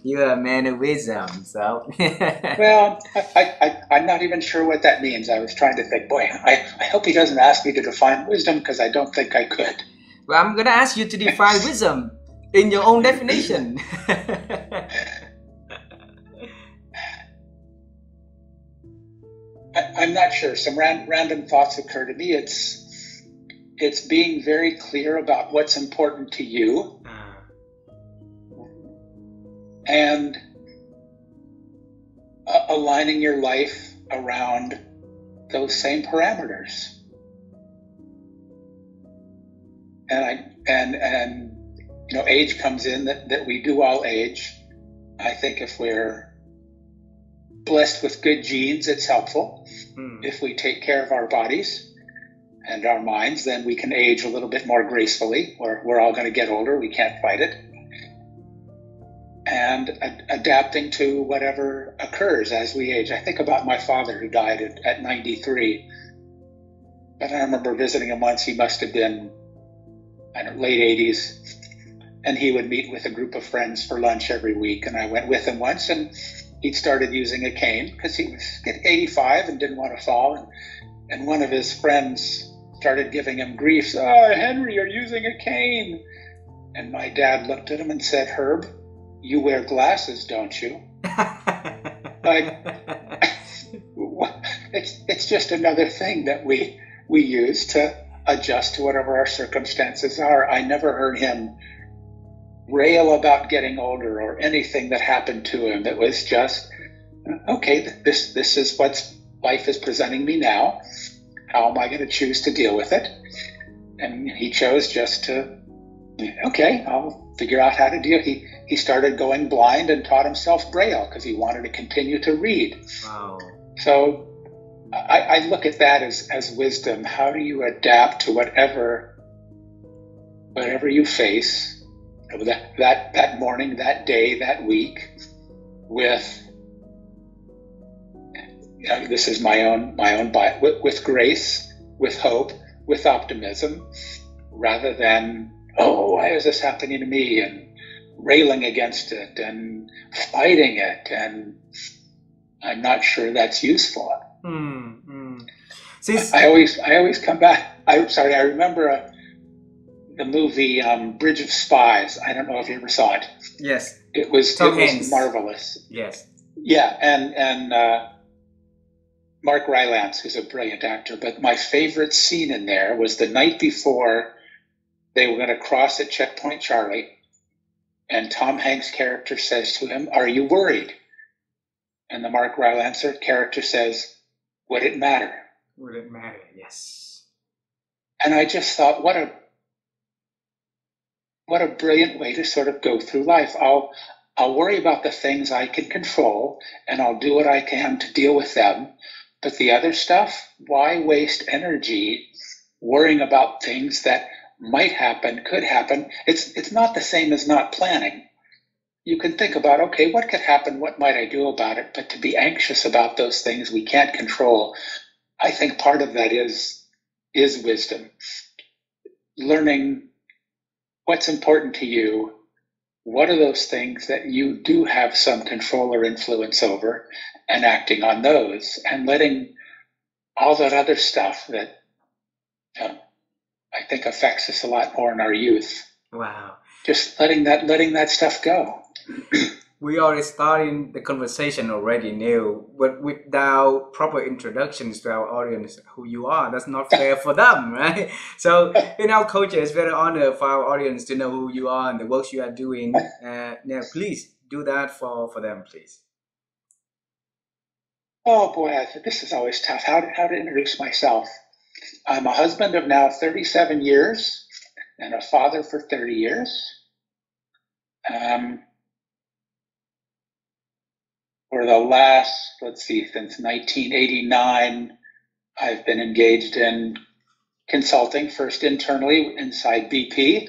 You're a man of wisdom, so. Well, I'm not even sure what that means. I was trying to think, boy, I hope he doesn't ask me to define wisdom because I don't think I could. Well, I'm gonna ask you to define wisdom in your own definition. I'm not sure. Some random thoughts occur to me. It's being very clear about what's important to you and aligning your life around those same parameters. And age comes in, that we do all age. I think if we're blessed with good genes, it's helpful. If we take care of our bodies and our minds, then we can age a little bit more gracefully. We're all going to get older. We can't fight it. And adapting to whatever occurs as we age. I think about my father who died at 93. But I remember visiting him once. He must have been, late 80s. And he would meet with a group of friends for lunch every week. And I went with him once, and he'd started using a cane because he was 85 and didn't want to fall. And one of his friends started giving him grief. "Oh, Henry, you're using a cane." And my dad looked at him and said, "Herb, you wear glasses, don't you?" Like, it's just another thing that we use to adjust to whatever our circumstances are. I never heard him rail about getting older or anything that happened to him. It was just, okay, this is what life is presenting me now. How am I going to choose to deal with it? And he chose just to, okay, I'll figure out how to deal. He started going blind and taught himself Braille because he wanted to continue to read. Wow. So I look at that as wisdom. How do you adapt to whatever you face that morning, that day, that week, with, this is my own with grace, with hope, with optimism, rather than, oh, why is this happening to me, and railing against it and fighting it, and I'm not sure that's useful. I always come back. I remember the movie Bridge of Spies. I don't know if you ever saw it. Yes. It was marvelous. Yes. Yeah, and Mark Rylance, who's a brilliant actor. But my favorite scene in there was the night before they were going to cross at Checkpoint Charlie, and Tom Hanks' character says to him, "Are you worried?" And the Mark Rylance character says, "Would it matter?" Would it matter? Yes. And I just thought, what a brilliant way to sort of go through life. I'll worry about the things I can control, and I'll do what I can to deal with them. But the other stuff, why waste energy worrying about things that might happen, could happen? It's not the same as not planning. You can think about, okay, what could happen? What might I do about it? But to be anxious about those things we can't control, I think part of that is wisdom. Learning what's important to you. What are those things that you do have some control or influence over, and acting on those, and letting all that other stuff that I think affects us a lot more in our youth. Wow. Just letting that stuff go. We already starting the conversation already, Neil, but without proper introductions to our audience who you are. That's not fair for them, right? So in our culture, it's very honored for our audience to know who you are and the works you are doing. Now, please do that for them, please. Oh boy, this is always tough. How to introduce myself? I'm a husband of now 37 years and a father for 30 years. For the last, since 1989, I've been engaged in consulting, first internally inside BP.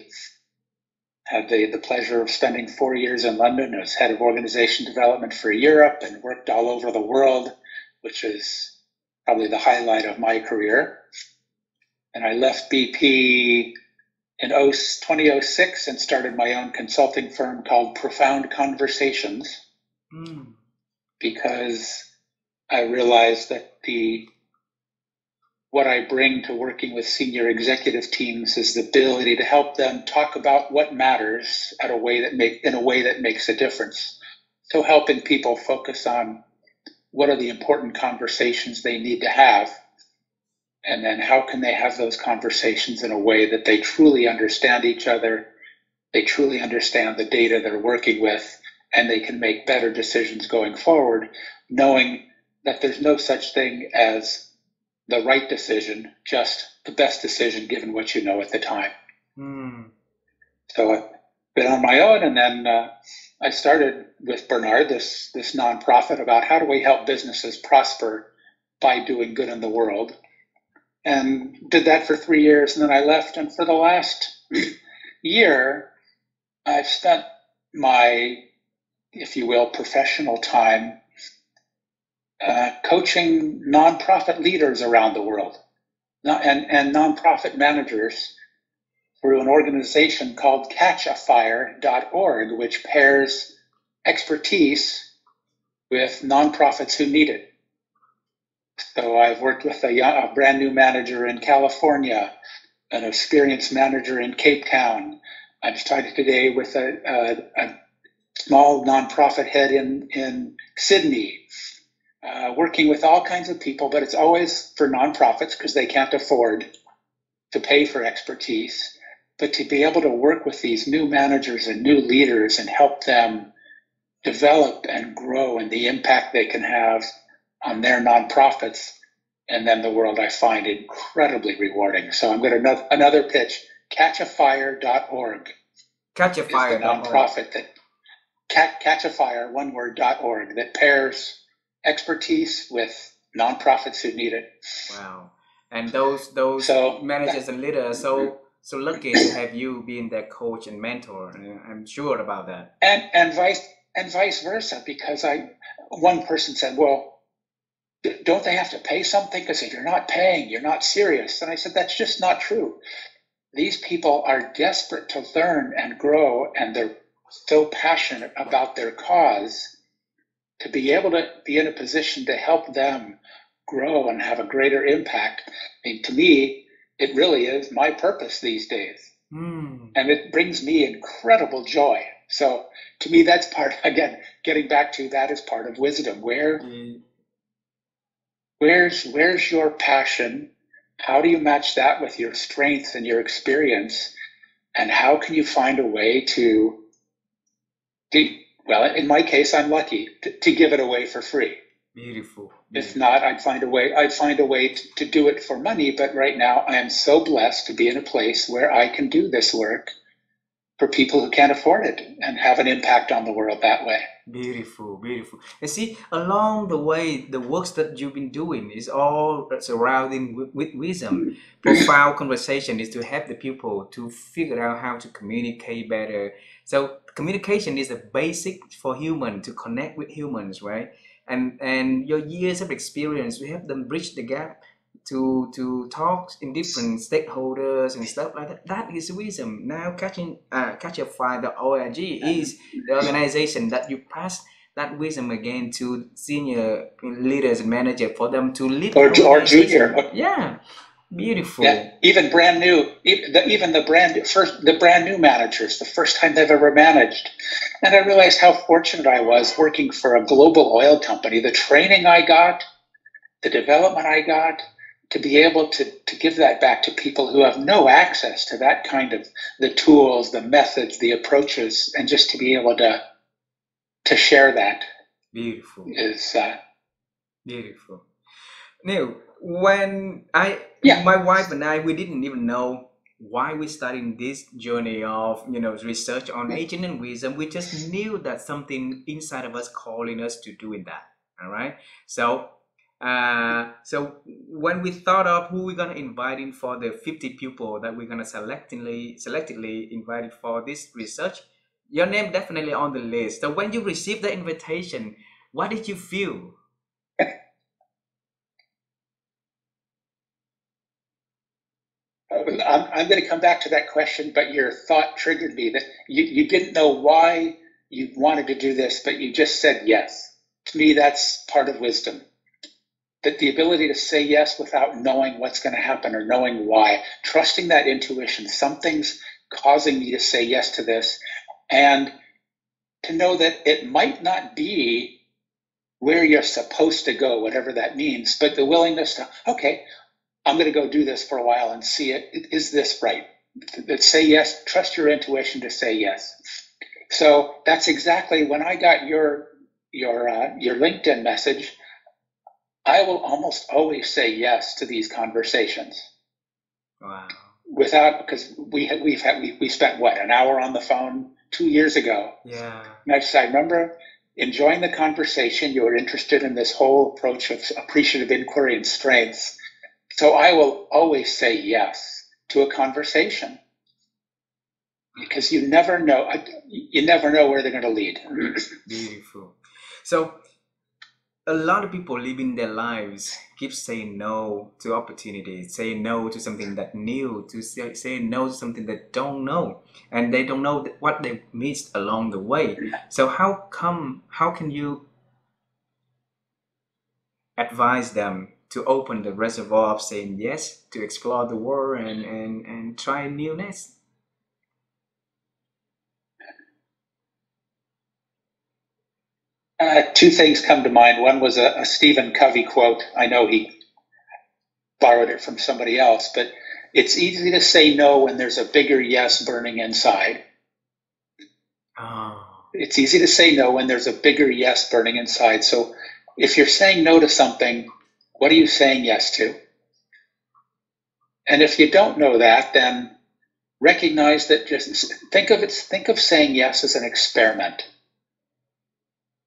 Had the pleasure of spending 4 years in London as head of organization development for Europe, and worked all over the world, which is probably the highlight of my career. And I left BP in 2006 and started my own consulting firm called Profound Conversations because I realized that what I bring to working with senior executive teams is the ability to help them talk about what matters in a way that makes a difference. So helping people focus on what are the important conversations they need to have, and then how can they have those conversations in a way that they truly understand each other, they truly understand the data they're working with, and they can make better decisions going forward, knowing that there's no such thing as the right decision, just the best decision given what you know at the time. So I've been on my own, and then I started with Bernard, this nonprofit about how do we help businesses prosper by doing good in the world, and did that for 3 years, and then I left. And for the last year, I've spent my, if you will, professional time coaching nonprofit leaders around the world and nonprofit managers through an organization called catchafire.org, which pairs expertise with nonprofits who need it. So I've worked with a brand new manager in California, an experienced manager in Cape Town. I'm starting today with a small nonprofit head in Sydney, working with all kinds of people, but it's always for nonprofits because they can't afford to pay for expertise. But to be able to work with these new managers and new leaders and help them develop and grow and the impact they can have on their nonprofits and then the world, I find incredibly rewarding. So I'm going to another pitch, catchafire.org. Catchafire.org. Is the nonprofit that catchafire, one word, .org, that pairs expertise with nonprofits who need it. Wow. And those managers and leaders so lucky to have you being their coach and mentor. And I'm sure about that. And vice versa, because one person said, well, don't they have to pay something? Because if you're not paying, you're not serious. And I said, that's just not true. These people are desperate to learn and grow, and they're so passionate about their cause. To be able to be in a position to help them grow and have a greater impact, I mean, to me, it really is my purpose these days. And it brings me incredible joy. So to me, that's part, again, getting back to that is part of wisdom. Where's your passion? How do you match that with your strengths and your experience? And how can you find a way to well, in my case, I'm lucky to give it away for free. Beautiful. If not, I'd find a way to do it for money. But right now, I am so blessed to be in a place where I can do this work for people who can't afford it and have an impact on the world that way. Beautiful, beautiful. And see, along the way, the works that you've been doing is all surrounding with wisdom. Profound conversation is to help the people to figure out how to communicate better. So communication is the basic for human to connect with humans, right? And your years of experience to help them bridge the gap to talk in different stakeholders and stuff like that. That is wisdom. Now catchafire.org is the organization that you pass that wisdom again to senior leaders and managers for them to lead or junior. Yeah, beautiful. Yeah, even brand new, the brand new managers, the first time they've ever managed. And I realized how fortunate I was working for a global oil company. The training I got, the development I got, to be able to give that back to people who have no access to that kind of the tools, the methods, the approaches, and just to be able to share that. Beautiful. Is beautiful. Now, when my wife and I, we didn't even know why we're starting this journey of research on aging and wisdom. We just knew that something inside of us calling us to doing that. All right. So when we thought of who we're gonna invite in for the 50 people that we're gonna selectively invited for this research, your name definitely on the list. So when you received the invitation, what did you feel? I'm going to come back to that question, but your thought triggered me that you didn't know why you wanted to do this, but you just said yes. To me, that's part of wisdom. That the ability to say yes without knowing what's going to happen or knowing why, trusting that intuition, something's causing me to say yes to this, and to know that it might not be where you're supposed to go, whatever that means, but the willingness to, okay, I'm going to go do this for a while and see it. Is this right? Say yes, trust your intuition to say yes. So that's exactly when I got your LinkedIn message. I will almost always say yes to these conversations. Wow. Because we spent what, an hour on the phone 2 years ago. Yeah. And I remember enjoying the conversation. You were interested in this whole approach of appreciative inquiry and strengths. So I will always say yes to a conversation, because you never know where they're going to lead. Beautiful. So a lot of people living their lives keep saying no to opportunities, saying no to something that new, to say no to something that don't know, and they don't know what they missed along the way. So how can you advise them to open the reservoir of saying yes, to explore the world and try newness? Two things come to mind. One was a Stephen Covey quote. I know he borrowed it from somebody else, but it's easy to say no when there's a bigger yes burning inside. Oh. It's easy to say no when there's a bigger yes burning inside. So if you're saying no to something, what are you saying yes to? And if you don't know that, then recognize that, just think of saying yes as an experiment.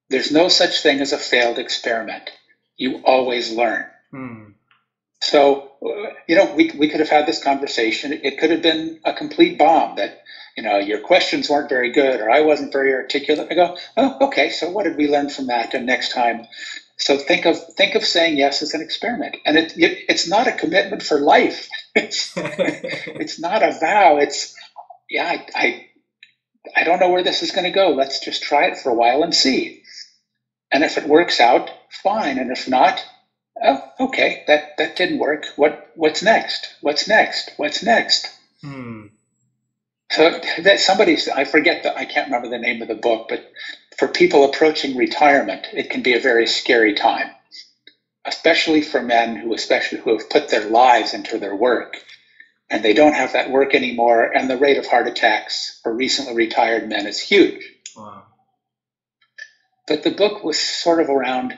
There's no such thing as a failed experiment. You always learn. So, we could have had this conversation. It could have been a complete bomb, that, your questions weren't very good, or I wasn't very articulate. I go, oh, okay, so what did we learn from that? And next time. So think of saying yes as an experiment. And it's not a commitment for life. It's not a vow. It's, I don't know where this is going to go. Let's just try it for a while and see. And if it works out, fine. And if not, oh, okay, that didn't work. What's next? What's next? What's next? So that I can't remember the name of the book, but for people approaching retirement, it can be a very scary time, especially for men who have put their lives into their work, and they don't have that work anymore. And the rate of heart attacks for recently retired men is huge. Wow. But the book was sort of around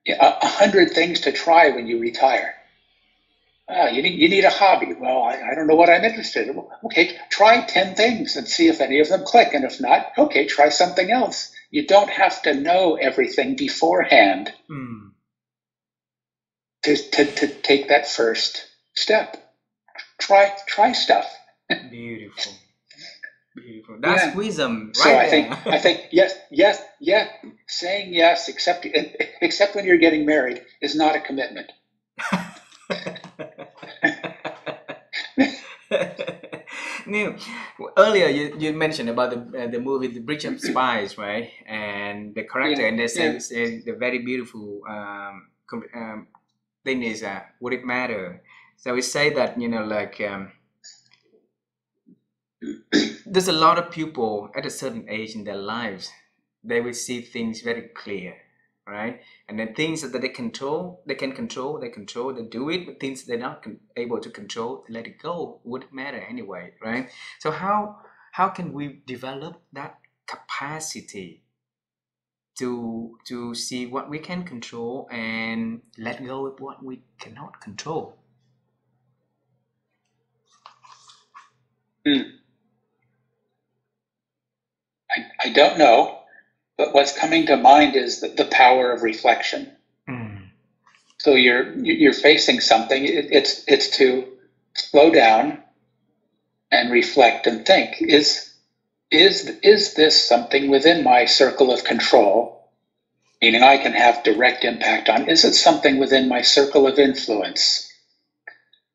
100 things to try when you retire. You need a hobby. Well, I don't know what I'm interested in. Okay, try 10 things and see if any of them click. And if not, okay, try something else. You don't have to know everything beforehand to take that first step. Try stuff. Beautiful. Beautiful. That's wisdom, right? So I think yes, saying yes, except when you're getting married, is not a commitment. Neil, earlier you mentioned about the movie The Bridge of Spies, right? And the character, and they say the very beautiful thing is, would it matter? So we say that, there's a lot of people at a certain age in their lives, they will see things very clear, right? And then things that they can control, they do it. But things they're not able to control, they let it go. It wouldn't matter anyway, right? So how can we develop that capacity to see what we can control and let go of what we cannot control? I don't know, but what's coming to mind is the power of reflection. So you're facing something. It's to slow down and reflect and think. Is this something within my circle of control? Meaning I can have direct impact on. Is it something within my circle of influence?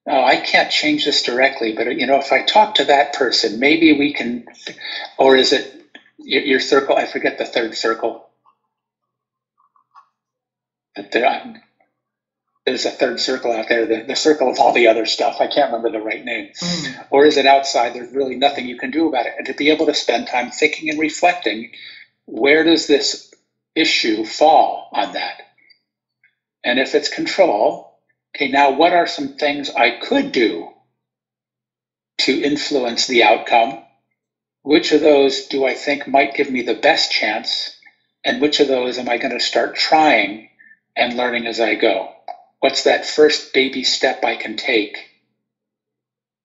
oh, I can't change this directly, but if I talk to that person, maybe we can, or is it your circle? I forget the third circle. But there's a third circle out there, the circle of all the other stuff. I can't remember the right name. Or is it outside? There's really nothing you can do about it. And to be able to spend time thinking and reflecting, where does this issue fall on that? And if it's control, okay, now what are some things I could do to influence the outcome? Which of those do I think might give me the best chance? And which of those am I going to start trying and learning as I go? What's that first baby step I can take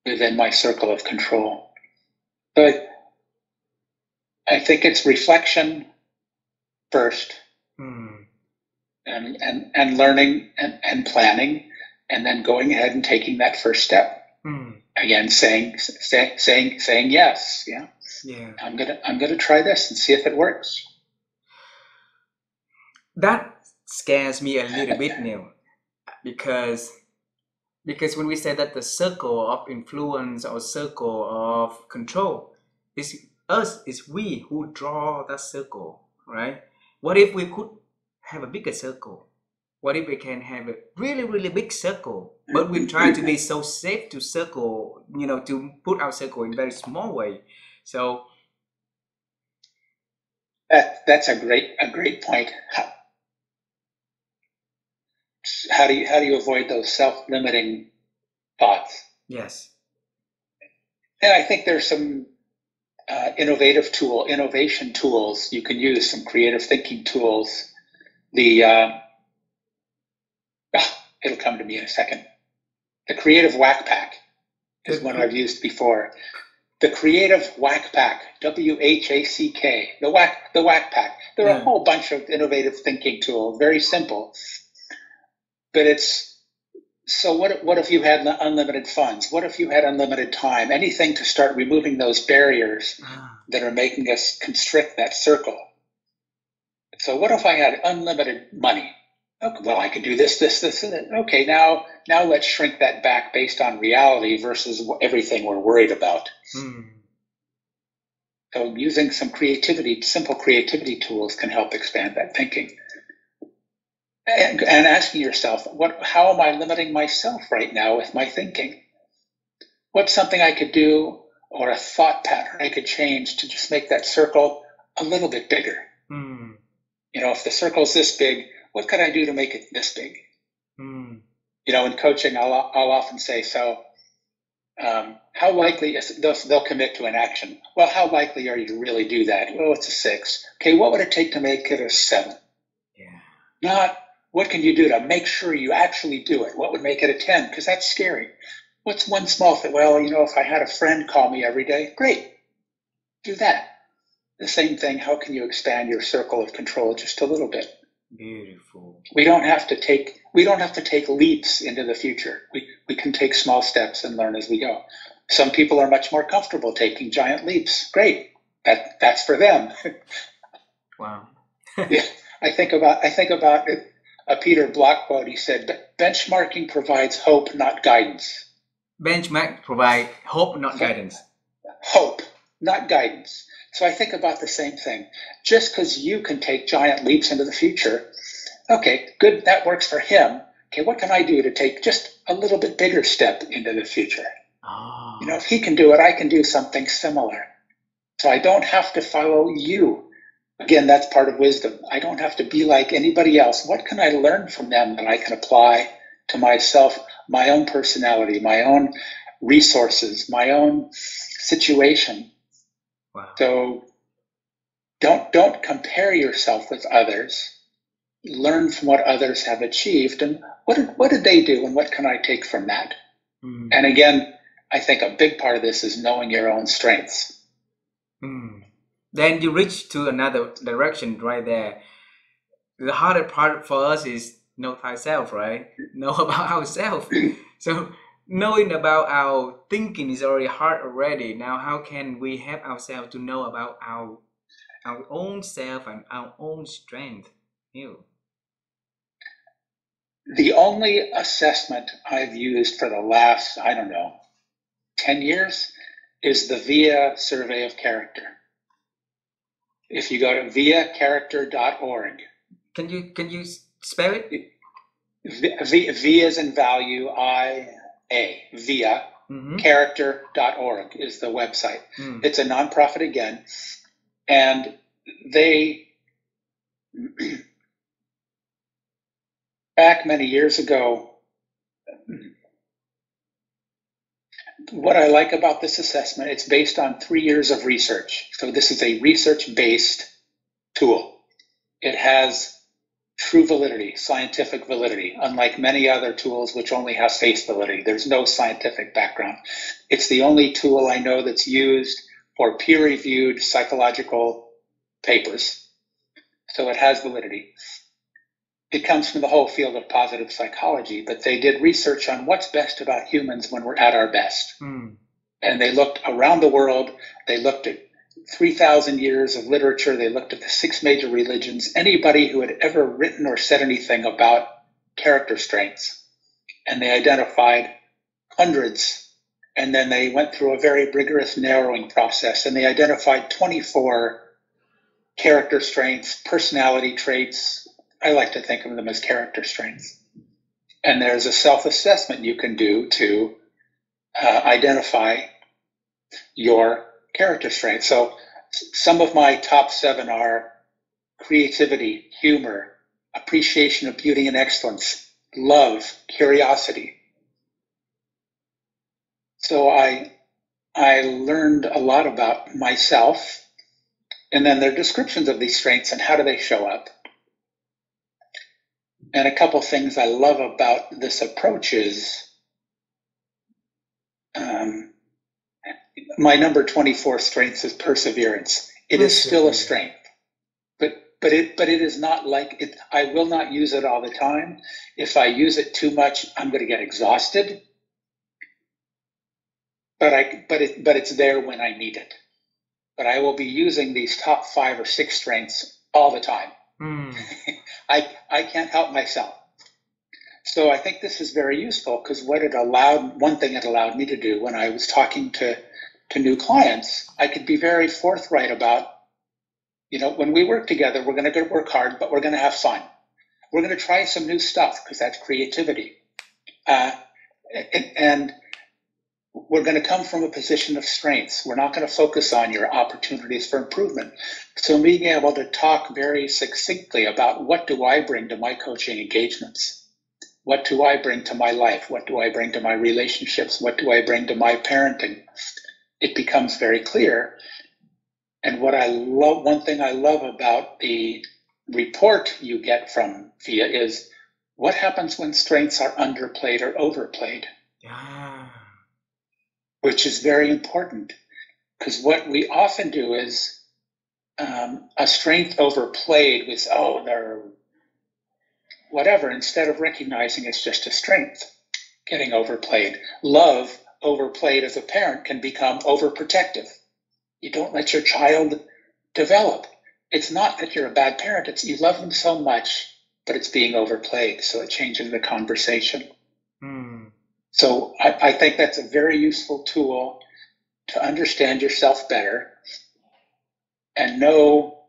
within my circle of control? But I think it's reflection first, and learning and planning, and then going ahead and taking that first step. Again, saying yes. Yeah. I'm gonna try this and see if it works. That scares me a little bit, Neil, because when we say that the circle of influence or circle of control is us, is we who draw that circle, right? What if we could have a bigger circle? What if we can have a really, really big circle, but we try to be so safe to circle, to put our circle in very small way. So that's a great point. How do you avoid those self-limiting thoughts? Yes. And I think there's some innovation tools you can use, some creative thinking tools. It'll come to me in a second. The creative whack pack is one I've used before. The creative whack pack, WHACK, the whack pack. There are a whole bunch of innovative thinking tools, very simple. But so what if you had unlimited funds? What if you had unlimited time? Anything to start removing those barriers that are making us constrict that circle. So what if I had unlimited money? Okay, well, I could do this, and that. Okay, now let's shrink that back based on reality versus everything we're worried about. So using some simple creativity tools can help expand that thinking. And asking yourself, how am I limiting myself right now with my thinking? What's something I could do, or a thought pattern I could change to just make that circle a little bit bigger? If the circle's this big, what could I do to make it this big? In coaching, I'll often say, so how likely is they'll commit to an action? Well, how likely are you to really do that? Well, it's a 6. Okay, what would it take to make it a 7? Yeah. Not what can you do to make sure you actually do it? What would make it a 10? Because that's scary. What's one small thing? Well, if I had a friend call me every day, great, do that. The same thing, how can you expand your circle of control just a little bit? Beautiful. We don't have to take leaps into the future. We can take small steps and learn as we go. Some people are much more comfortable taking giant leaps. Great. That's for them. Wow. Yeah. I think about a Peter Block quote. He said, benchmarking provides hope, not guidance. Benchmark provide hope, not guidance. Hope, not guidance. So I think about the same thing. Just because you can take giant leaps into the future, okay, good, that works for him. Okay, what can I do to take just a little bit bigger step into the future? Oh. If he can do it, I can do something similar. So I don't have to follow you. Again, that's part of wisdom. I don't have to be like anybody else. What can I learn from them that I can apply to myself, my own personality, my own resources, my own situation? Wow. So don't compare yourself with others. Learn from what others have achieved, and what did they do, and what can I take from that? And again, I think a big part of this is knowing your own strengths. Then you reach to another direction right there. The harder part for us is know thyself, right? Know about ourselves. So knowing about our thinking is already hard already. Now, how can we help ourselves to know about our own self and our own strength? The only assessment I've used for the last, I don't know, 10 years is the VIA Survey of Character. If you go to viacharacter.org. Can you spell it? V as in value, IA, VIA, character.org is the website. It's a nonprofit again, and they, back many years ago, what I like about this assessment, it's based on 3 years of research. So this is a research-based tool. It has true validity, scientific validity, unlike many other tools which only have face validity. There's no scientific background. It's the only tool I know that's used for peer-reviewed psychological papers. So it has validity. It comes from the whole field of positive psychology, but they did research on what's best about humans when we're at our best. And they looked around the world. They looked at 3,000 years of literature. They looked at the 6 major religions, anybody who had ever written or said anything about character strengths. And they identified hundreds. And then they went through a very rigorous narrowing process, and they identified 24 character strengths, personality traits. I like to think of them as character strengths. And there's a self-assessment you can do to identify your character strengths. So some of my top 7 are creativity, humor, appreciation of beauty and excellence, love, curiosity. So I learned a lot about myself, and then there are descriptions of these strengths and how do they show up. And a couple things I love about this approach is my number 24 strength is perseverance. It is still a strength, but it is not like it. I will not use it all the time. If I use it too much, I'm going to get exhausted. But it's there when I need it. But I will be using these top 5 or 6 strengths all the time. I can't help myself. So I think this is very useful, because one thing it allowed me to do when I was talking to new clients, I could be very forthright about, when we work together, we're going to work hard, but we're going to have fun. We're going to try some new stuff, because that's creativity. And we're going to come from a position of strengths. We're not going to focus on your opportunities for improvement. So being able to talk very succinctly about what do I bring to my coaching engagements? What do I bring to my life? What do I bring to my relationships? What do I bring to my parenting? It becomes very clear. And one thing I love about the report you get from VIA is what happens when strengths are underplayed or overplayed. Which is very important, because what we often do is a strength overplayed with, they're whatever, instead of recognizing it's just a strength getting overplayed. Love overplayed as a parent can become overprotective. You don't let your child develop. It's not that you're a bad parent, it's you love them so much, but it's being overplayed, so it changes the conversation. So I think that's a very useful tool to understand yourself better and know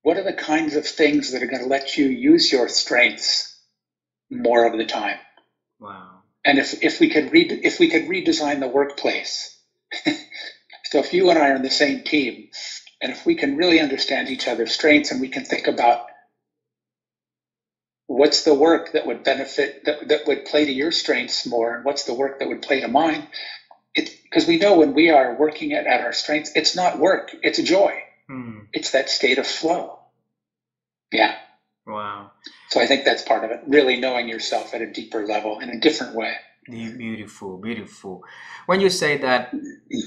what are the kinds of things that are going to let you use your strengths more of the time. Wow. And if we could redesign the workplace, so if you and I are on the same team, and if we can really understand each other's strengths, and we can think about what's the work that would benefit, that would play to your strengths more, and what's the work that would play to mine, because we know when we are working at our strengths, it's not work, it's joy. It's that state of flow. Yeah. Wow. So I think that's part of it, really knowing yourself at a deeper level in a different way. Beautiful, beautiful. When you say that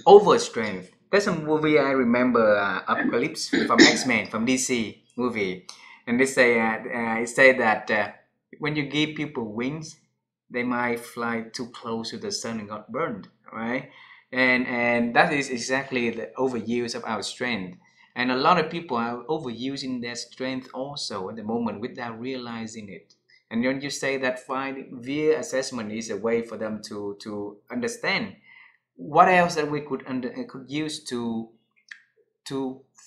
overstrength, there's a movie I remember, Apocalypse from X-Men, from DC movie. And they say that when you give people wings, they might fly too close to the sun and got burned, right? And that is exactly the overuse of our strength. And a lot of people are overusing their strength also at the moment without realizing it. And when you say that finding via assessment is a way for them to understand, what else that we could use to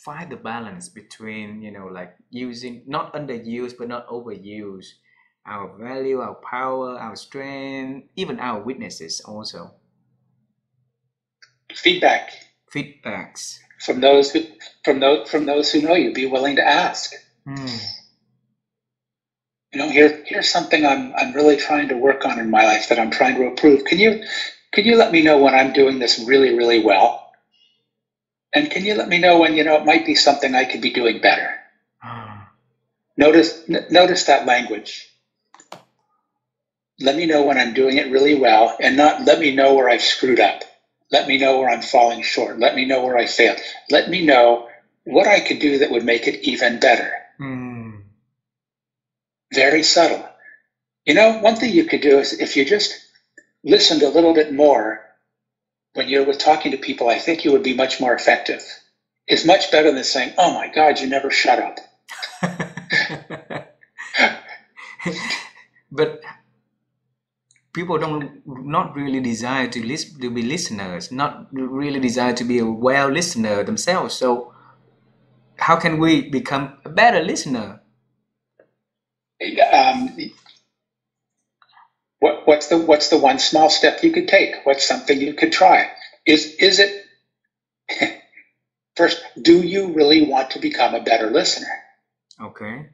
find the balance between, like using, not underuse but not overuse our value, our power, our strength, even our weaknesses also. Feedbacks from those who know you. Be willing to ask. Here's something I'm really trying to work on in my life that I'm trying to improve. Can you let me know when I'm doing this really, really well? And can you let me know when it might be something I could be doing better? Notice that language. Let me know when I'm doing it really well, and not let me know where I've screwed up. Let me know where I'm falling short. Let me know where I failed. Let me know what I could do that would make it even better. Very subtle. One thing you could do is if you just listened a little bit more when you're talking to people, I think you would be much more effective. It's much better than saying, "Oh my God, you never shut up." But people not really desire to be listeners, not really desire to be a well listener themselves. So how can we become a better listener? What's the one small step you could take? What's something you could try? Is it first, do you really want to become a better listener? Okay.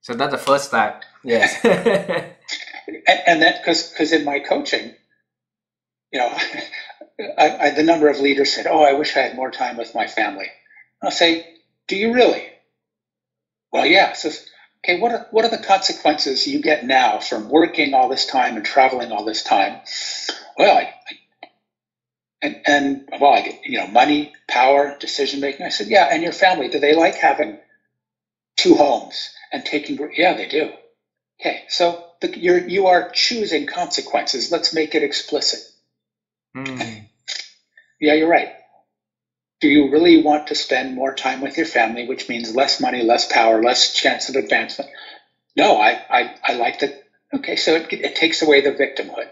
So that's the first step. Yes. and that because in my coaching, the number of leaders said, "Oh, I wish I had more time with my family." I'll say, "Do you really?" Well, yeah. So, okay, what are the consequences you get now from working all this time and traveling all this time? Well, I get money, power, decision making. I said, yeah, and your family, do they like having 2 homes and taking? Yeah, they do. Okay, so you are choosing consequences. Let's make it explicit. Yeah, you're right. Do you really want to spend more time with your family, which means less money, less power, less chance of advancement? No, I like to. Okay, so it takes away the victimhood.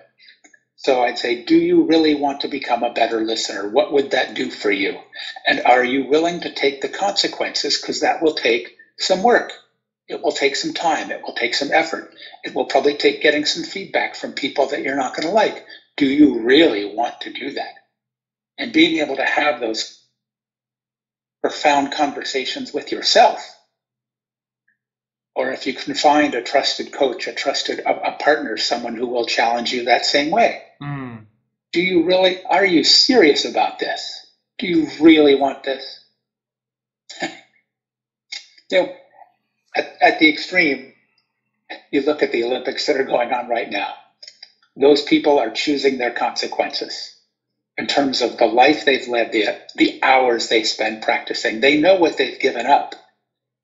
So I'd say, do you really want to become a better listener? What would that do for you? And are you willing to take the consequences? Because that will take some work. It will take some time. It will take some effort. It will probably take getting some feedback from people that you're not going to like. Do you really want to do that? And being able to have those profound conversations with yourself. Or if you can find a trusted coach, a partner, someone who will challenge you that same way. Are you serious about this? Do you really want this? At the extreme, you look at the Olympics that are going on right now. Those people are choosing their consequences in terms of the life they've led, the hours they spend practicing. They know what they've given up.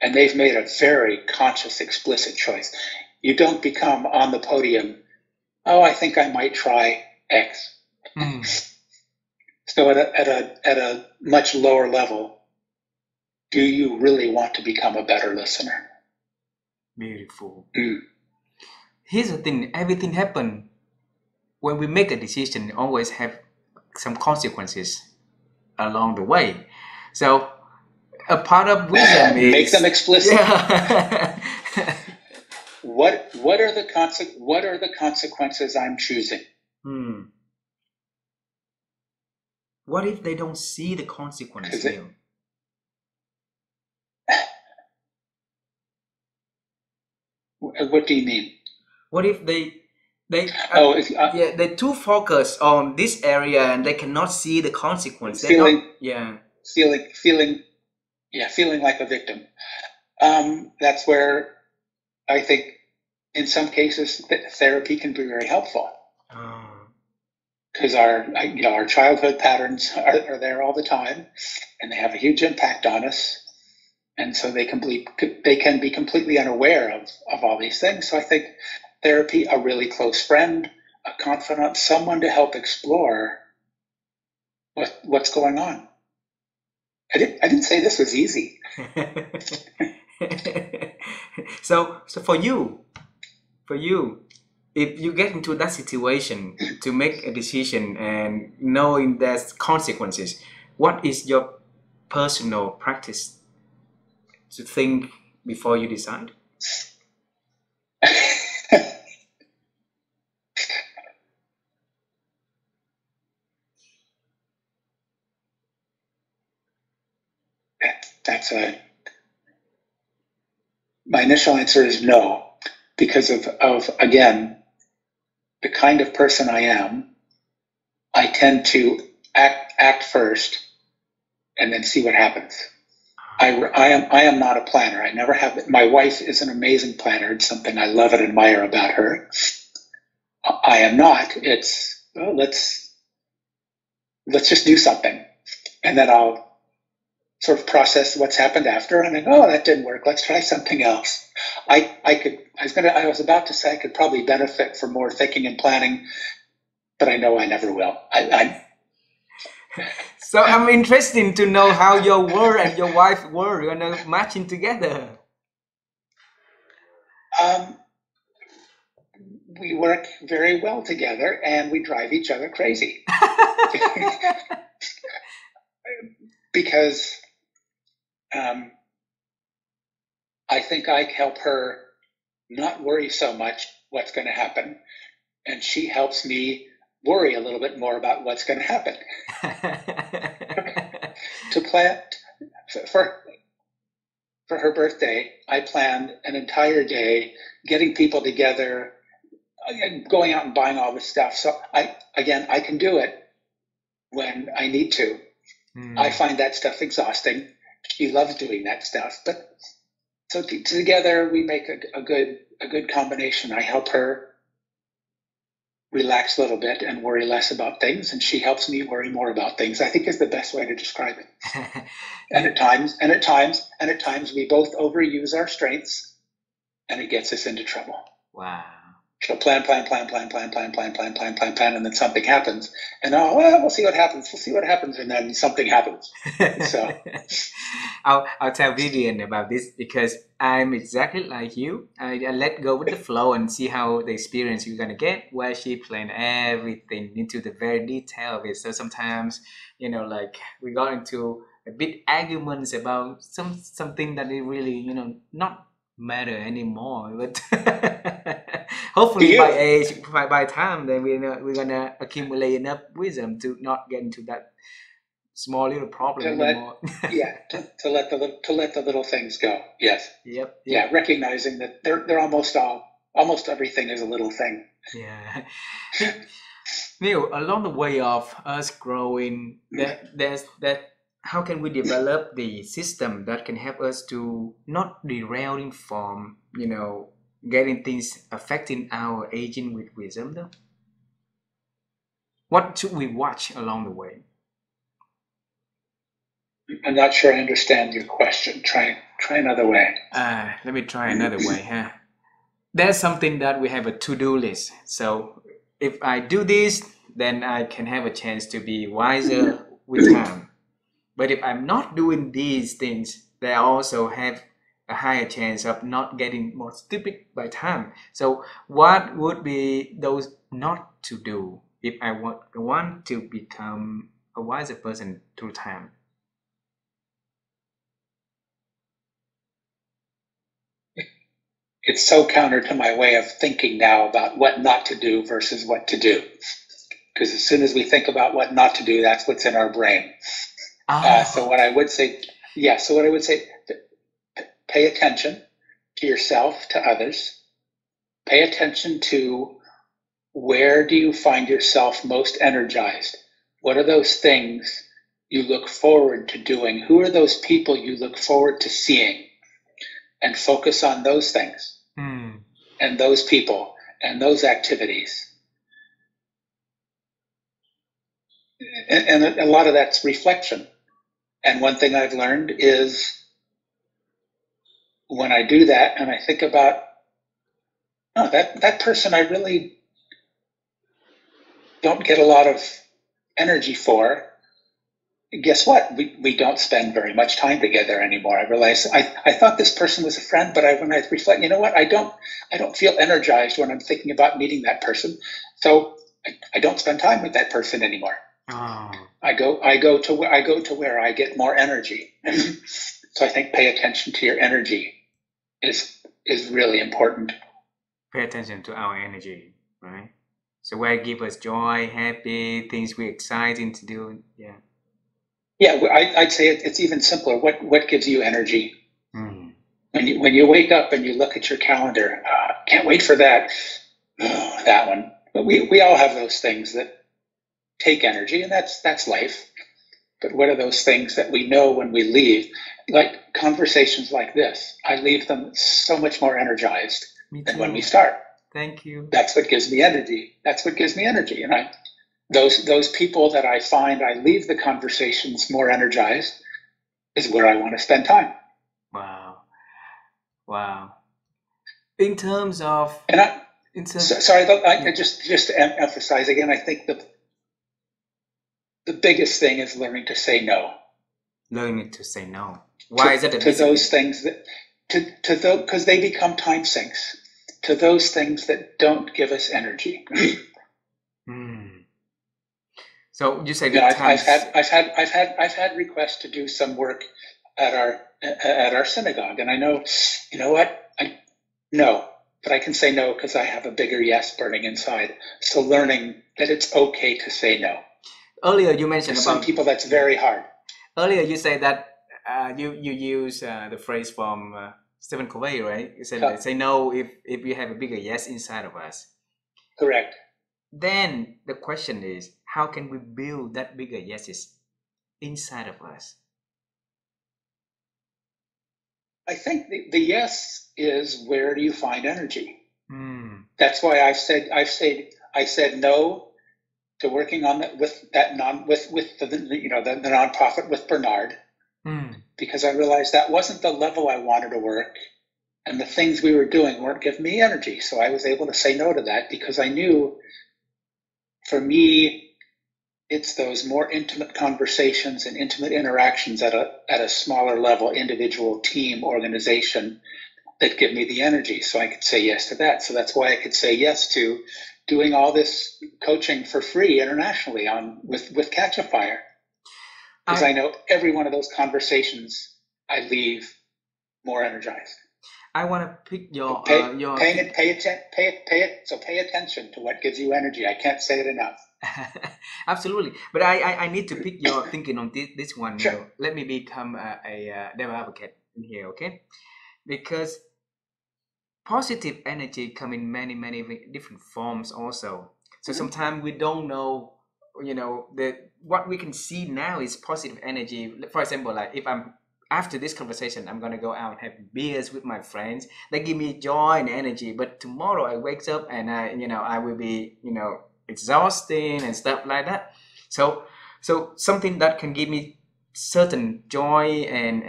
And they've made a very conscious, explicit choice. You don't become on the podium, "Oh, I think I might try X." So at a much lower level, do you really want to become a better listener? Beautiful. Here's the thing, everything happens when we make a decision, always have some consequences along the way. So a part of wisdom is make them explicit. Yeah. What are the consequences I'm choosing? What if they don't see the consequences? What do you mean? What if they're too focused on this area and they cannot see the consequence? Feeling like a victim. That's where I think in some cases therapy can be very helpful. Because our childhood patterns are there all the time, and they have a huge impact on us, and so they can be completely unaware of all these things. So I think therapy, a really close friend, a confidant, someone to help explore what's going on. I didn't say this was easy. So for you, if you get into that situation to make a decision and knowing there's consequences, what is your personal practice to think before you decide? My initial answer is no, because of again, the kind of person I am. I tend to act first and then see what happens. I am not a planner. I never have. My wife is an amazing planner. It's something I love and admire about her. I am not. It's, well, let's just do something, and then I'll sort of process what's happened after, and then, oh, that didn't work. Let's try something else. I was about to say I could probably benefit from more thinking and planning, but I know I never will. So I'm interested to know how your word and your wife were gonna matching together. We work very well together, and we drive each other crazy. Because I think I help her not worry so much what's going to happen, and she helps me worry a little bit more about what's going to happen. To plan for her birthday, I planned an entire day getting people together, going out and buying all this stuff. So I can do it when I need to. I find that stuff exhausting. She loves doing that stuff, but so together we make a good combination. I help her relax a little bit and worry less about things, and she helps me worry more about things. I think is the best way to describe it. And at times we both overuse our strengths, and it gets us into trouble. Wow. So plan, and then something happens, and we'll see what happens, and then something happens. So I'll tell Vivian about this because I'm exactly like you. I let go with the flow and see how the experience you're gonna get. Where she planned everything into the very detail of it. So sometimes, like we got into a bit arguments about something that it really, not matter anymore. But hopefully by age, by time, then we're gonna accumulate enough wisdom to not get into that small little problem anymore. To let the little things go. Yes. Yep. Yeah, recognizing that they're almost everything is a little thing. Yeah. Neil, along the way of us growing, there's that. How can we develop the system that can help us to not derailing from, getting things affecting our aging with wisdom, though? What should we watch along the way? I'm not sure I understand your question. Try another way. Let me try another way. Huh? There's something that we have a to-do list. So if I do this, then I can have a chance to be wiser with time. But if I'm not doing these things, they also have a higher chance of not getting more stupid by time. So what would be those not to do if I want to become a wiser person through time? It's so counter to my way of thinking now about what not to do versus what to do. Because as soon as we think about what not to do, that's what's in our brain. So what I would say, pay attention to yourself, to others. Pay attention to where do you find yourself most energized? What are those things you look forward to doing? Who are those people you look forward to seeing? And focus on those things and those people and those activities. And a lot of that's reflection. And one thing I've learned is when I do that and I think about, that person I really don't get a lot of energy for, guess what? We don't spend very much time together anymore. I realized I thought this person was a friend, but when I reflect, you know what? I don't feel energized when I'm thinking about meeting that person. So I don't spend time with that person anymore. Oh, I go to where I get more energy. So I think pay attention to your energy is really important. pay attention to our energy, right? So where it gives us joy, happy, things we're excited to do. Yeah. Yeah, I'd say it's even simpler. What gives you energy? Mm. When you wake up and you look at your calendar, can't wait for that. Oh, that one. But we all have those things that take energy, and that's life. But what are those things that we know when we leave? Like conversations like this, I leave them so much more energized Me than when we too. start. Thank you. That's what gives me energy. That's what gives me energy. And those people that I find I leave the conversations more energized is where I want to spend time. Wow. Wow. In terms of, And in terms, sorry, yeah, just to emphasize again, I think the biggest thing is learning to say no learning to say no. Why is that a to those discipline? things that to those, because they become time sinks to those things that don't give us energy. Hmm. So you say You know, with times. I've had requests to do some work at our synagogue, and I know, you know what, no, but I can say no because I have a bigger yes burning inside. So learning that it's okay to say no. Earlier you For mentioned some about, people, that's yeah. very hard. Earlier you say that you use the phrase from Stephen Covey, right? You said that say no if you have a bigger yes inside of us. Correct. Then the question is, how can we build that bigger yeses inside of us? I think the yes is, where do you find energy? Hmm. That's why I said no to working on that with the nonprofit with Bernard, because I realized that wasn't the level I wanted to work, and the things we were doing weren't giving me energy. So I was able to say no to that because I knew, for me, it's those more intimate conversations and intimate interactions at a smaller level, individual, team, organization, that give me the energy. So I could say yes to that. So that's why I could say yes to doing all this coaching for free internationally with Catch a Fire, because I know every one of those conversations I leave more energized. I want to pick your Pay attention to what gives you energy. I can't say it enough. Absolutely, but I need to pick your thinking on this one. Sure. You know, let me become a devil advocate in here, okay? Because positive energy come in many different forms also. So sometimes we don't know, you know, what we can see now is positive energy. For example, like if I'm after this conversation, I'm gonna go out and have beers with my friends. They give me joy and energy. But tomorrow I wake up and I will be, exhausting and stuff like that. So something that can give me certain joy and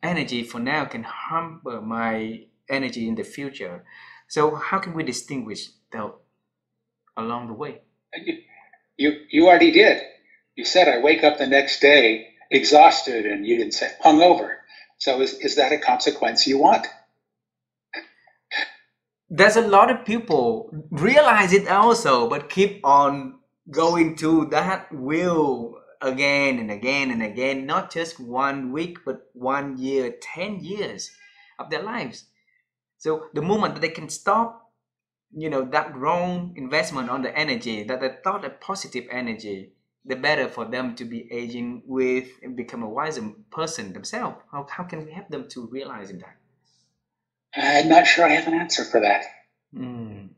energy for now can hamper my energy in the future. So how can we distinguish that along the way? You already did. You said I wake up the next day exhausted, and you didn't say hungover. So is that a consequence you want? There's a lot of people realize it also, but keep on going to that will again and again and again, not just 1 week, but 1 year, 10 years of their lives. So the moment that they can stop, that wrong investment on the energy, that they thought a positive energy, the better for them to be aging with and become a wiser person themselves. How can we help them to realize that? I'm not sure I have an answer for that. Mm.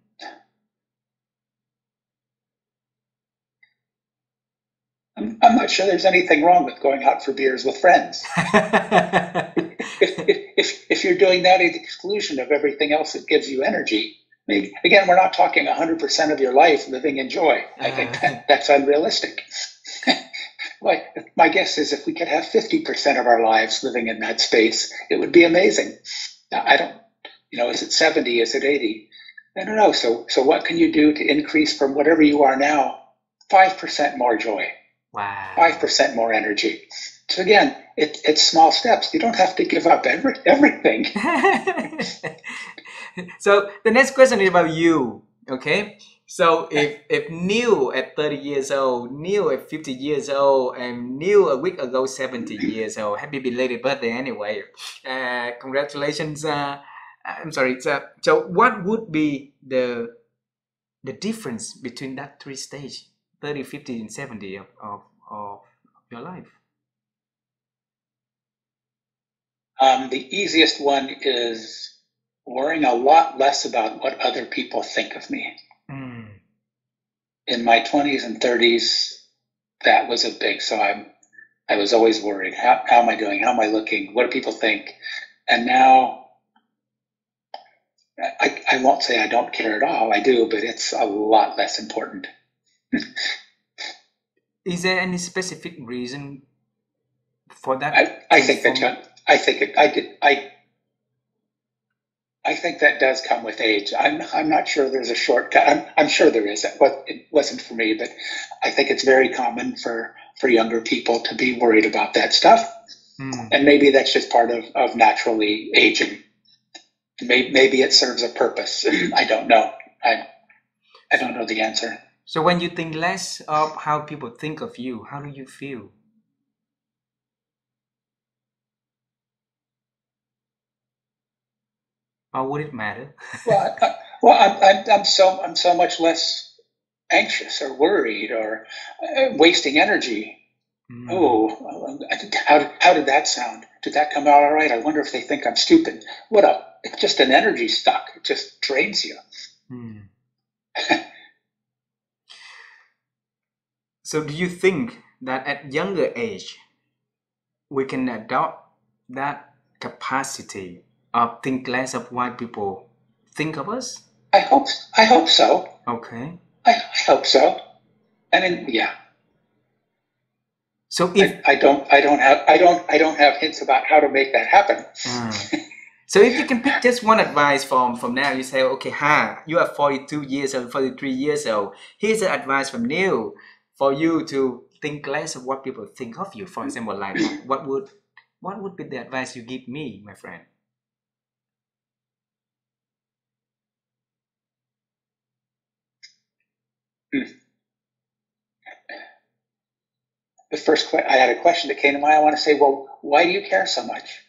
I'm not sure there's anything wrong with going out for beers with friends. if you're doing that at the exclusion of everything else that gives you energy, I mean, again, we're not talking 100% of your life living in joy. I think that's unrealistic. My guess is if we could have 50% of our lives living in that space, it would be amazing. I don't, is it 70? Is it 80? I don't know. So what can you do to increase from whatever you are now 5% more joy, Wow. 5% more energy. So again, it's small steps. You don't have to give up everything. So the next question is about you. Okay. So if Neil at 30 years old, Neil at 50 years old, and Neil a week ago 70 years old, happy belated birthday anyway. Congratulations. I'm sorry. So what would be the difference between that three stage, 30, 50, and 70 of your life? The easiest one is worrying a lot less about what other people think of me. In my 20s and 30s, that was a big, so I was always worried. How am I doing? How am I looking? What do people think? And now, I won't say I don't care at all. I do, but it's a lot less important. Is there any specific reason for that? I think that does come with age. I'm not sure there's a shortcut. I'm sure there is. It wasn't for me, but I think it's very common for younger people to be worried about that stuff. And maybe that's just part of naturally aging. Maybe it serves a purpose. I don't know. I don't know the answer. So when you think less of how people think of you, how do you feel? Or would it matter? I'm so much less anxious or worried or wasting energy. Oh, how did that sound? Did that come out all right? I wonder if they think I'm stupid. It's just an energy suck. It just drains you. So do you think that at younger age, we can adopt that capacity of think less of what people think of us? I hope so. Okay. I hope so. Yeah. So if I don't have hints about how to make that happen. So if you can pick just one advice from now, you say, okay, you are 42 years old, 43 years old. Here's an advice from Neil for you to think less of what people think of you. For example, like what would be the advice you give me, my friend? The first I had a question that came to mind. I want to say, well, why do you care so much?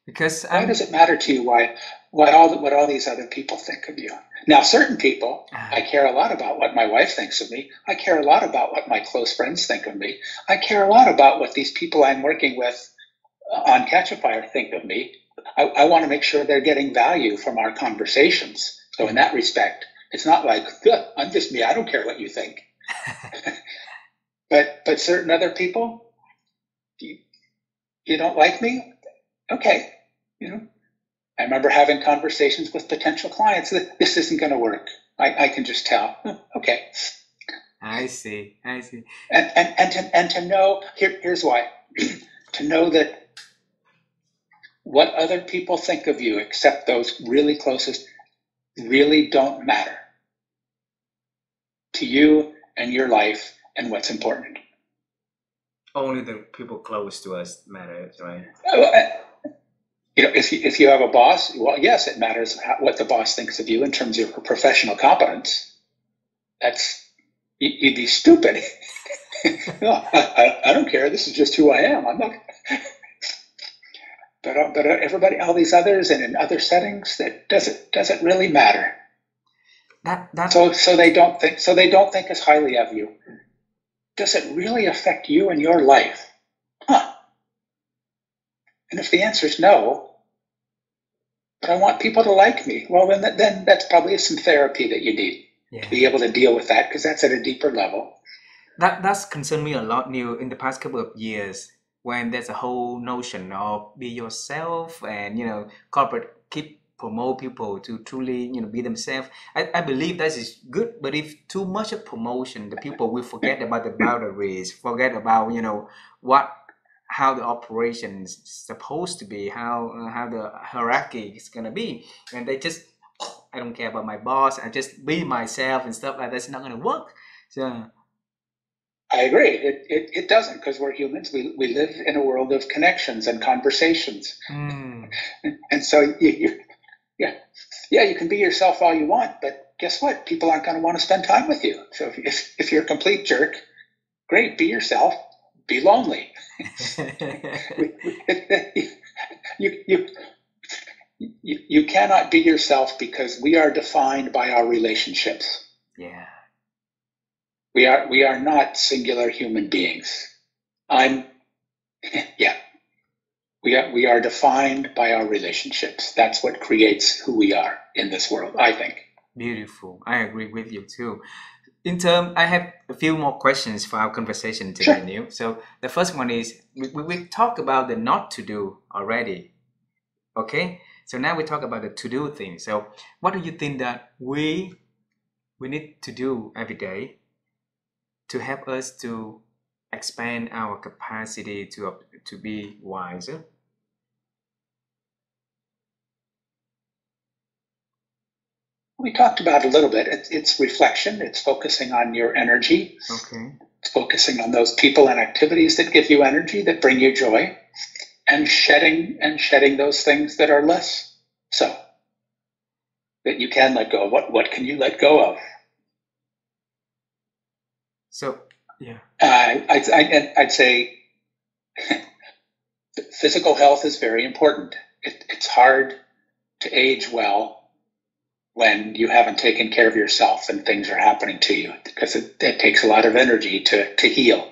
Because why does it matter to you? What all these other people think of you? Now, certain people, I care a lot about what my wife thinks of me. I care a lot about what my close friends think of me. I care a lot about what these people I'm working with on Catch a Fire think of me. I want to make sure they're getting value from our conversations. So in that respect, it's not like, I'm just me. I don't care what you think. But certain other people, you don't like me? Okay. I remember having conversations with potential clients that this isn't going to work. I can just tell. Okay. I see. And to know, here's why. To know that what other people think of you, except those really closest, really don't matter to you and your life and what's important. Only the people close to us matters, right? If you have a boss, well, yes, it matters what the boss thinks of you in terms of your professional competence. You'd be stupid. No, I don't care. This is just who I am. I'm not. But everybody, all these others, and in other settings, that doesn't really matter. So they don't think as highly of you. Does it really affect you and your life? And if the answer is no, but I want people to like me, well, then that's probably some therapy that you need to be able to deal with that, because that's at a deeper level. That's concerned me a lot, Neil, in the past couple of years, when there's a whole notion of be yourself and, corporate keep promote people to truly, be themselves. I believe that is good, but if too much of promotion, the people will forget about the boundaries, forget about, how the operation is supposed to be, how the hierarchy is gonna be, and they just, I don't care about my boss, I just be myself and stuff like that's not gonna work. So I agree. It doesn't, because we're humans. We live in a world of connections and conversations. And so yeah, you can be yourself all you want, but guess what? People aren't going to want to spend time with you. So if you're a complete jerk, great, be yourself, be lonely. You cannot be yourself, because we are defined by our relationships. Yeah. We are not singular human beings. We are defined by our relationships. That's what creates who we are in this world, I think. Beautiful. I agree with you too. I have a few more questions for our conversation today, Sure. Neil. So the first one is, we talked about the not to do already. Okay. So now we talk about the to do thing. So what do you think that we need to do every day to help us to expand our capacity to be wiser? We talked about it a little bit. It's reflection. It's focusing on your energy. Okay. It's focusing on those people and activities that give you energy, that bring you joy, and shedding those things that are less so, that you can let go of. What can you let go of? So yeah. I'd say physical health is very important. It's hard to age well when you haven't taken care of yourself and things are happening to you, because it takes a lot of energy to heal.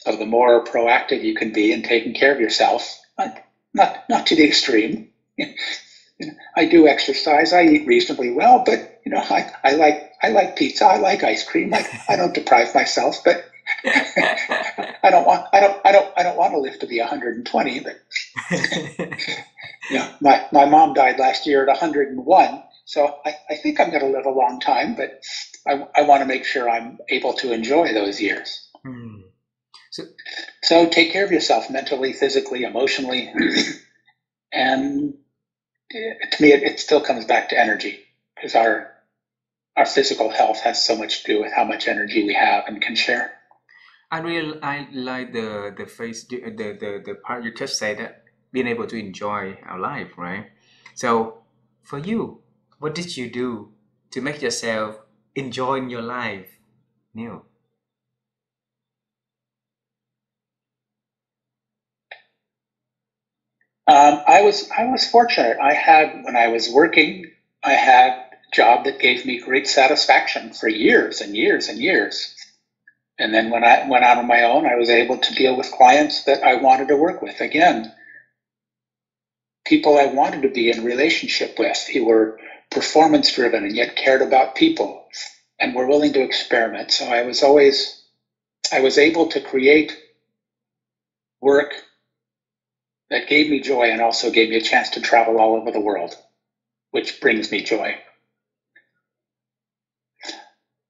So the more proactive you can be in taking care of yourself, not to the extreme. I do exercise. I eat reasonably well, but I like pizza. I like ice cream. I don't deprive myself, but I don't want to live to be 120. But my mom died last year at 101. So I think I'm going to live a long time, but I want to make sure I'm able to enjoy those years. So take care of yourself mentally, physically, emotionally. And to me, it still comes back to energy, because our physical health has so much to do with how much energy we have and can share. I like the phrase, the part you just said, that being able to enjoy our life, right? So for you, what did you do to make yourself enjoying your life, Neil? I was fortunate. When I was working, I had a job that gave me great satisfaction for years and years and years. And then when I went out on my own, I was able to deal with clients that I wanted to work with. Again, people I wanted to be in relationship with, who were performance driven and yet cared about people and were willing to experiment. So I was able to create work that gave me joy and also gave me a chance to travel all over the world, which brings me joy.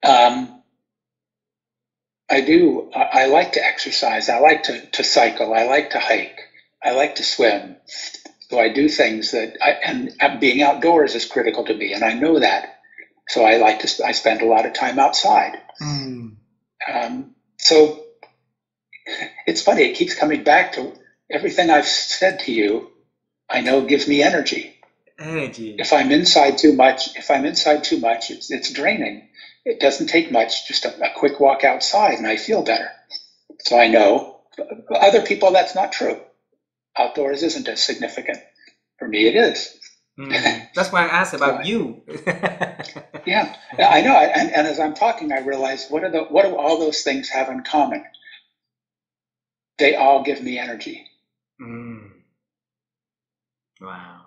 I like to exercise. I like to cycle. I like to hike. I like to swim. So I do things and being outdoors is critical to me, and I know that. So I spend a lot of time outside. So it's funny, it keeps coming back to everything I've said to you, I know gives me energy. If I'm inside too much, it's draining. It doesn't take much, just a quick walk outside, and I feel better. So I know other people, that's not true. Outdoors isn't as significant. For me, it is. That's why I asked about you. Yeah, I know. And as I'm talking, I realize what do all those things have in common? They all give me energy. Wow.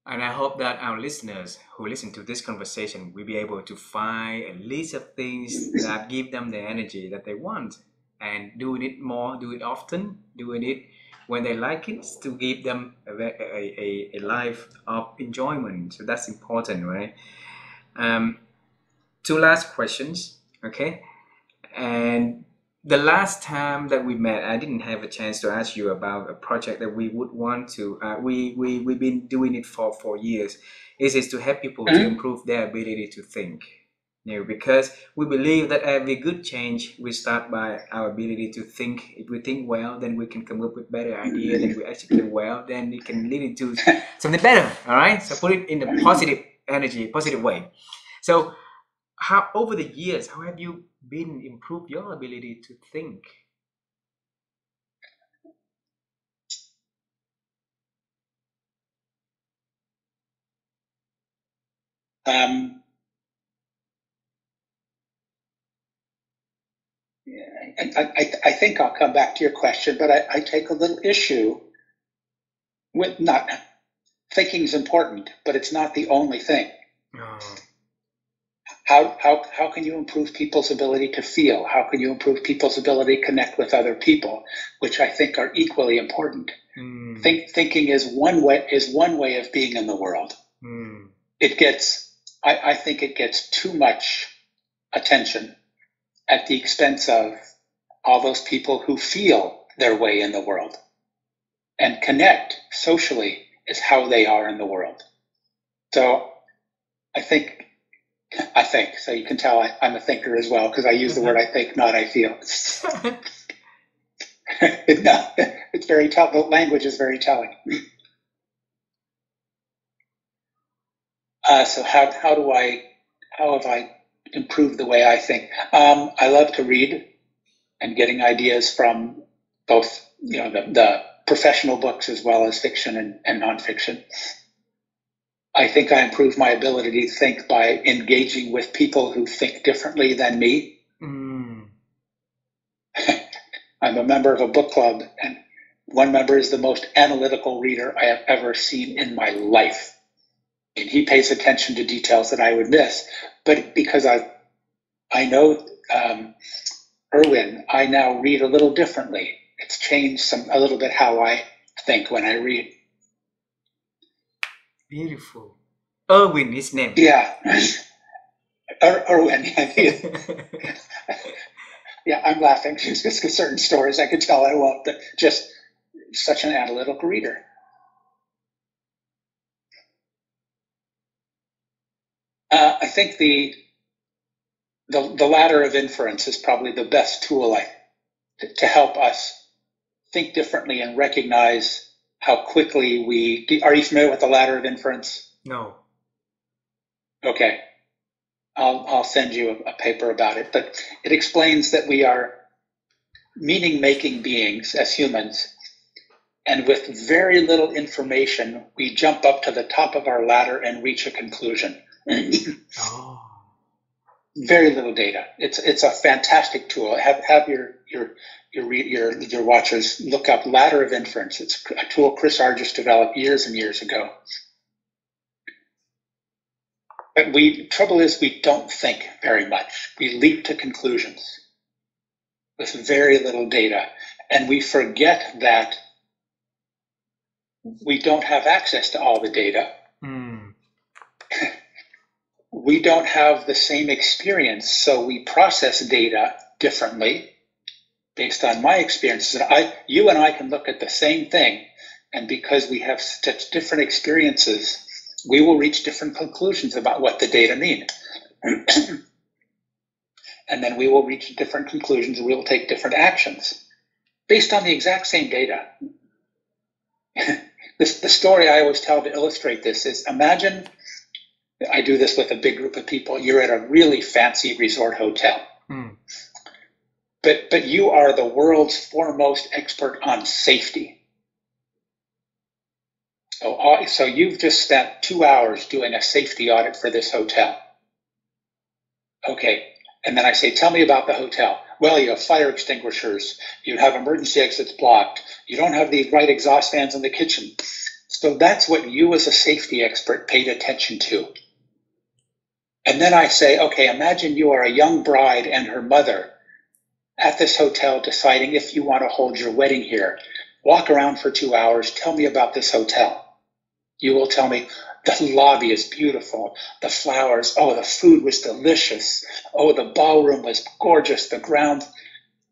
And I hope that our listeners who listen to this conversation will be able to find a list of things that give them the energy that they want, and doing it more, do it often, doing it when they like it, to give them a life of enjoyment. So that's important, right? Two last questions, okay? And the last time that we met, I didn't have a chance to ask you about a project that we would want to. We've been doing it for 4 years. Is to help people to improve their ability to think. because we believe that every good change will start by our ability to think. If we think well, then we can come up with better ideas. Then we execute well, then it can lead into something better. All right. So put it in a positive energy, positive way. So how over the years, how have you been improved your ability to think? I think I'll come back to your question, but I take a little issue with not thinking is important, but it's not the only thing. Oh. How can you improve people's ability to feel? How can you improve people's ability to connect with other people, which I think are equally important? Thinking is one way of being in the world. I think it gets too much attention at the expense of all those people who feel their way in the world. And connect socially is how they are in the world. So I think, so you can tell I'm a thinker as well, because I use the word I think, not I feel. It's very tough. The language is very telling. So how have I improved the way I think? I love to read and getting ideas from both, the professional books as well as fiction and nonfiction. I think I improved my ability to think by engaging with people who think differently than me. I'm a member of a book club, and one member is the most analytical reader I have ever seen in my life. And he pays attention to details that I would miss. But because I know Erwin, I now read a little differently. It's changed a little bit how I think when I read. Beautiful. Erwin, his name. Yeah. Erwin. Yeah, I'm laughing. Just certain stories I could tell I won't, but just such an analytical reader. I think the ladder of inference is probably the best tool to help us think differently and recognize how quickly are you familiar with the ladder of inference? No. Okay. I'll send you a paper about it, but it explains that we are meaning-making beings as humans, and with very little information, we jump up to the top of our ladder and reach a conclusion. Oh. Very little data. It's a fantastic tool. Have your watchers look up ladder of inference. It's a tool Chris Argyris developed years and years ago. But trouble is we don't think very much. We leap to conclusions with very little data, and we forget that we don't have access to all the data. We don't have the same experience, so we process data differently based on my experiences. You and I can look at the same thing, and because we have such different experiences, we will reach different conclusions about what the data mean. And then we will reach different conclusions, and we will take different actions based on the exact same data. The story I always tell to illustrate this is, imagine, I do this with a big group of people, you're at a really fancy resort hotel. But you are the world's foremost expert on safety. So you've just spent 2 hours doing a safety audit for this hotel. Okay, and then I say, tell me about the hotel. Well, you have fire extinguishers, you have emergency exits blocked, you don't have the right exhaust fans in the kitchen. So that's what you as a safety expert paid attention to. And then I say, okay, imagine you are a young bride and her mother at this hotel deciding if you want to hold your wedding here. Walk around for 2 hours, tell me about this hotel. You will tell me, the lobby is beautiful, the flowers, the food was delicious, the ballroom was gorgeous, the ground.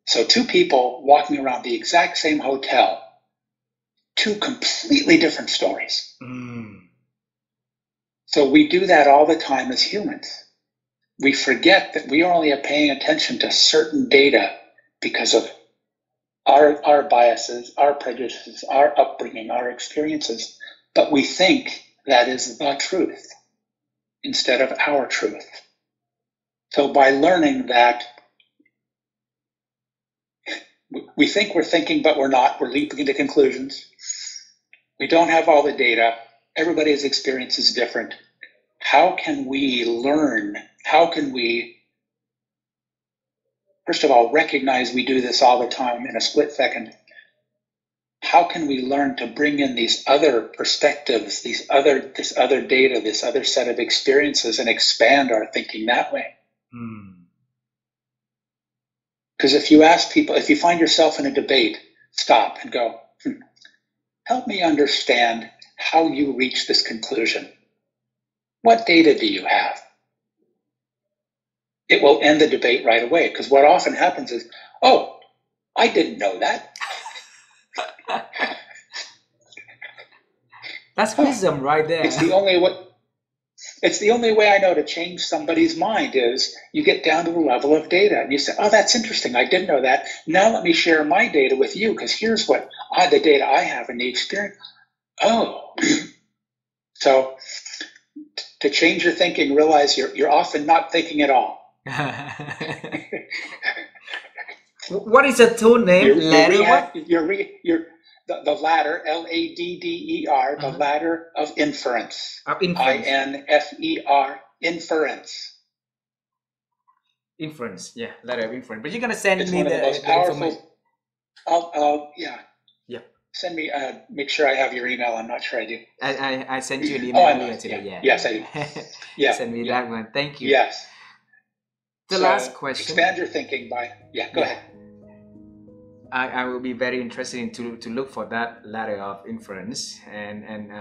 So 2 people walking around the exact same hotel, 2 completely different stories. So we do that all the time as humans. we forget that we only are paying attention to certain data because of our biases, our prejudices, our upbringing, our experiences, but we think that is the truth instead of our truth. So by learning that we think we're thinking, but we're not, we're leaping into conclusions. We don't have all the data. Everybody's experience is different. How can we learn? How can we, first of all, recognize we do this all the time in a split second? How can we learn to bring in these other perspectives, this other data, this other set of experiences, and expand our thinking that way? Because if you ask people, if you find yourself in a debate, stop and go, help me understand how you reach this conclusion. What data do you have? It will end the debate right away, because what often happens is, oh, I didn't know that. That's wisdom right there. It's the only way. It's the only way I know to change somebody's mind is you get down to the level of data and you say, oh, that's interesting. I didn't know that. Now let me share my data with you, because here's what the data I have and the experience. Oh, so to change your thinking, realize you're often not thinking at all. What is the tool name? The ladder, LADDER, the ladder of inference. INFER, inference. Inference, yeah, ladder of inference. But you're gonna send it's me one of the most powerful. Yeah. Send me. Make sure I have your email. I'm not sure I do. I sent you an email earlier today. Yeah. Yes, I do. Yeah. Send me that one. Thank you. Yes. The last question. Expand your thinking by. Go ahead. I will be very interested to look for that ladder of inference, and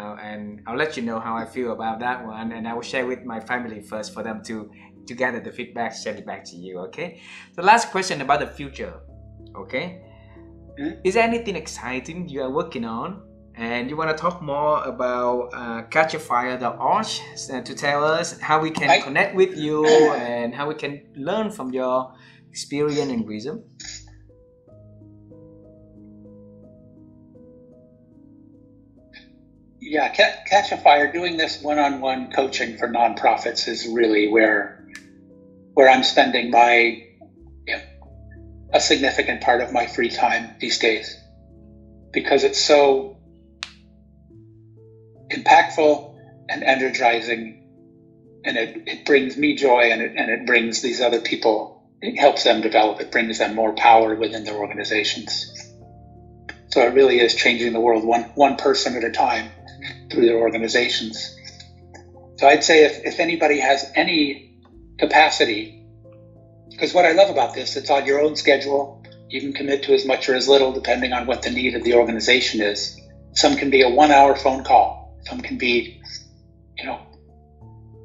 I'll let you know how I feel about that one, and I will share with my family first for them to gather the feedback, send it back to you. Okay. The last question about the future. Okay. Is there anything exciting you are working on, and you want to talk more about catchafire.org to tell us how we can connect with you and how we can learn from your experience and wisdom? Yeah, Catch a Fire, doing this one-on-one coaching for nonprofits is really where I'm spending a significant part of my free time these days, because it's so impactful and energizing, and it brings me joy, and it brings these other people, it helps them develop, it brings them more power within their organizations. So it really is changing the world one person at a time through their organizations. So I'd say if anybody has any capacity, because what I love about this, it's on your own schedule. You can commit to as much or as little depending on what the need of the organization is. Some can be a 1-hour phone call. Some can be,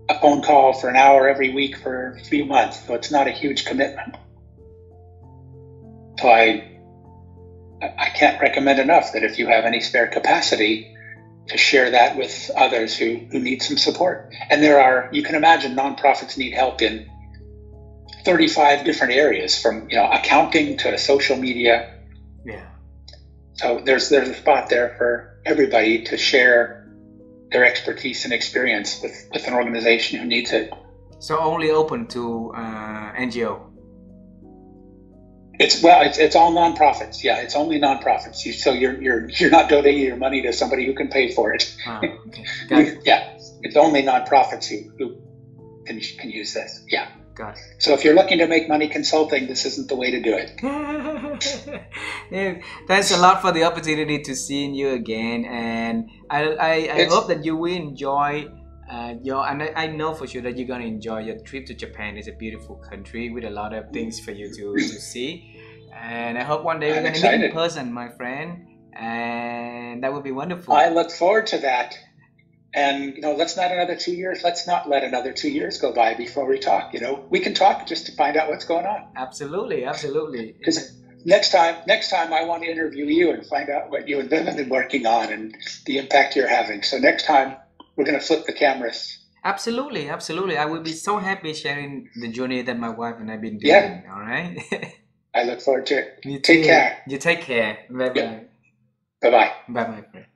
a phone call for an hour every week for a few months. So it's not a huge commitment. So I can't recommend enough that if you have any spare capacity, to share that with others who need some support. And you can imagine nonprofits need help in 35 different areas, from accounting to social media. Yeah. So there's a spot there for everybody to share their expertise and experience with an organization who needs it. So only open to NGO. It's all nonprofits. Yeah, it's only nonprofits. So you're not donating your money to somebody who can pay for it. Oh, okay. Got it. Yeah, it's only nonprofits who can use this. Yeah. Got it. So if you're looking to make money consulting, this isn't the way to do it. Yeah, thanks a lot for the opportunity to see you again, and I hope that you will enjoy and I know for sure that you're gonna enjoy your trip to Japan. It's a beautiful country with a lot of things for you to see, and I hope one day we're gonna meet in person, my friend, and that would be wonderful. I look forward to that. And let's not another 2 years. Let's not let another 2 years go by before we talk. We can talk just to find out what's going on. Absolutely. Because next time I want to interview you and find out what you and Vivian have been working on and the impact you're having. So next time we're going to flip the cameras. Absolutely, absolutely. I will be so happy sharing the journey that my wife and I've been doing. Yeah. All right. I look forward to it. You Take too. care. You take care. Bye bye. Bye bye. Bye bye.